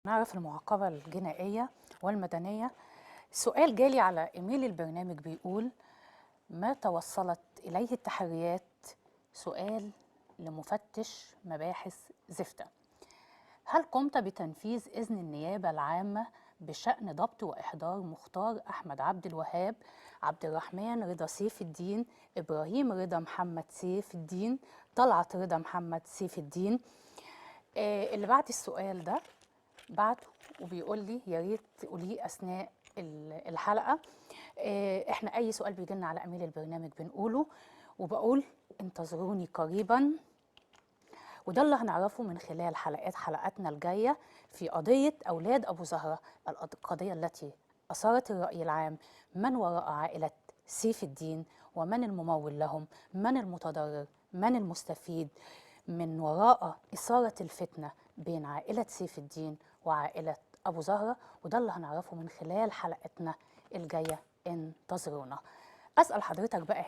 نعرف المعاقبة الجنائية والمدنية. سؤال جالي على إيميل البرنامج بيقول: ما توصلت إليه التحريات؟ سؤال لمفتش مباحث زفتة. هل قمت بتنفيذ إذن النيابة العامة بشأن ضبط وإحضار مختار أحمد عبد الوهاب، عبد الرحمن رضا سيف الدين، إبراهيم رضا محمد سيف الدين، طلعت رضا محمد سيف الدين؟ اللي بعت السؤال ده بعته وبيقول لي يا ريت تقوليه اثناء الحلقه. احنا اي سؤال بيجي لنا على ايميل البرنامج بنقوله، وبقول انتظروني قريبا. وده اللي هنعرفه من خلال حلقاتنا الجايه في قضيه اولاد ابو زهره، القضيه التي اثارت الراي العام. من وراء عائله سيف الدين ومن الممول لهم؟ من المتضرر؟ من المستفيد من وراء إثارة الفتنة بين عائلة سيف الدين وعائلة أبو زهرة؟ وده اللي هنعرفه من خلال حلقتنا الجاية، انتظرونا. أسأل حضرتك بقى